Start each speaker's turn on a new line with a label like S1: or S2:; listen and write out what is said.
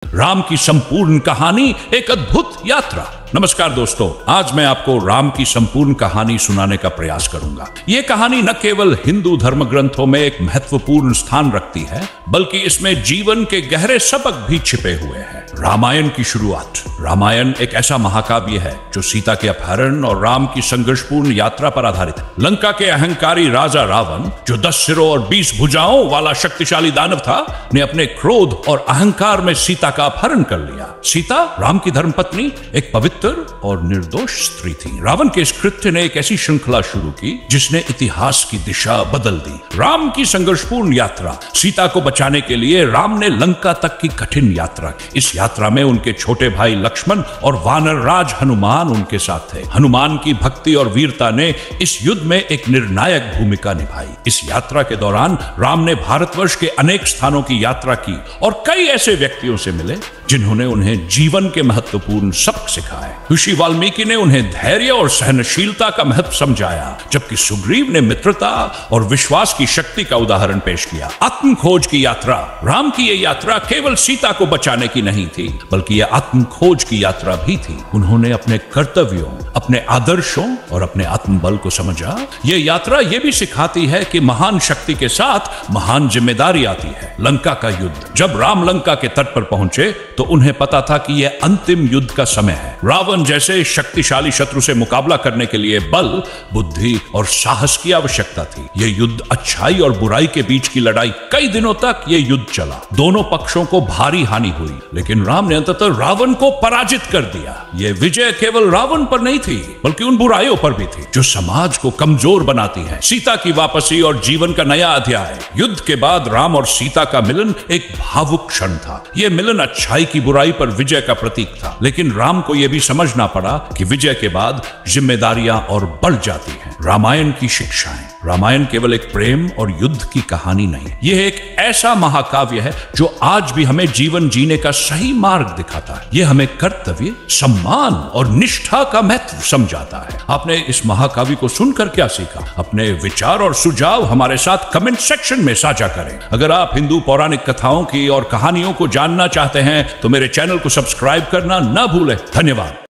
S1: राम की संपूर्ण कहानी एक अद्भुत यात्रा। नमस्कार दोस्तों, आज मैं आपको राम की संपूर्ण कहानी सुनाने का प्रयास करूंगा। ये कहानी न केवल हिंदू धर्म ग्रंथों में एक महत्वपूर्ण स्थान रखती है, बल्कि इसमें जीवन के गहरे सबक भी छिपे हुए हैं। रामायण की शुरुआत। रामायण एक ऐसा महाकाव्य है जो सीता के अपहरण और राम की संघर्षपूर्ण यात्रा पर आधारित है। लंका के अहंकारी राजा रावण, जो 10 सिरों और 20 भुजाओं वाला शक्तिशाली दानव था, ने अपने क्रोध और अहंकार में सीता का अपहरण कर लिया। सीता, राम की धर्मपत्नी, एक पवित्र और निर्दोष स्त्री थी। रावण के इस कृत्य ने एक ऐसी श्रृंखला शुरू की जिसने इतिहास की दिशा बदल दी। राम की संघर्षपूर्ण यात्रा। सीता को बचाने के लिए राम ने लंका तक की कठिन यात्रा की। इस यात्रा में उनके छोटे भाई लक्ष्मण और वानर राज हनुमान उनके साथ थे। हनुमान की भक्ति और वीरता ने इस युद्ध में एक निर्णायक भूमिका निभाई। इस यात्रा के दौरान राम ने भारतवर्ष के अनेक स्थानों की यात्रा की और कई ऐसे व्यक्तियों से मिले जिन्होंने उन्हें जीवन के महत्वपूर्ण सबक सिखाए। ऋषि वाल्मीकि ने उन्हें धैर्य और सहनशीलता का महत्व समझाया, जबकि सुग्रीव ने मित्रता और विश्वास की शक्ति का उदाहरण पेश किया। आत्मखोज की यात्रा। राम की यह यात्रा केवल सीता को बचाने की नहीं थी, बल्कि यह आत्मखोज की यात्रा भी थी। उन्होंने अपने कर्तव्यों, अपने आदर्शों और अपने आत्मबल को समझा। यह यात्रा यह भी सिखाती है कि महान शक्ति के साथ महान जिम्मेदारी आती है। लंका का युद्ध। जब राम लंका के तट पर पहुंचे तो उन्हें पता था कि यह अंतिम युद्ध का समय है। रावण जैसे शक्तिशाली शत्रु से मुकाबला करने के लिए बल, बुद्धि और साहस की आवश्यकता थी। यह युद्ध अच्छाई और बुराई के बीच की लड़ाई। कई दिनों तक यह युद्ध चला। दोनों पक्षों को भारी हानि हुई, लेकिन राम ने अंततः रावण को पराजित कर दिया। यह विजय केवल रावण पर नहीं थी, बल्कि उन बुराइयों पर भी थी जो समाज को कमजोर बनाती है। सीता की वापसी और जीवन का नया अध्याय। युद्ध के बाद राम और सीता का मिलन एक भावुक क्षण था। यह मिलन अच्छाई की बुराई पर विजय का प्रतीक था, लेकिन राम को यह भी समझना पड़ा कि विजय के बाद जिम्मेदारियां और बढ़ जाती हैं। रामायण की शिक्षाएं। रामायण केवल एक प्रेम और युद्ध की कहानी नहीं, यह एक ऐसा महाकाव्य है जो आज भी हमें जीवन जीने का सही मार्ग दिखाता है। यह हमें कर्तव्य, सम्मान और निष्ठा का महत्व समझाता है। आपने इस महाकाव्य को सुनकर क्या सीखा? अपने विचार और सुझाव हमारे साथ कमेंट सेक्शन में साझा करें। अगर आप हिंदू पौराणिक कथाओं की और कहानियों को जानना चाहते हैं तो मेरे चैनल को सब्सक्राइब करना न भूलें। धन्यवाद।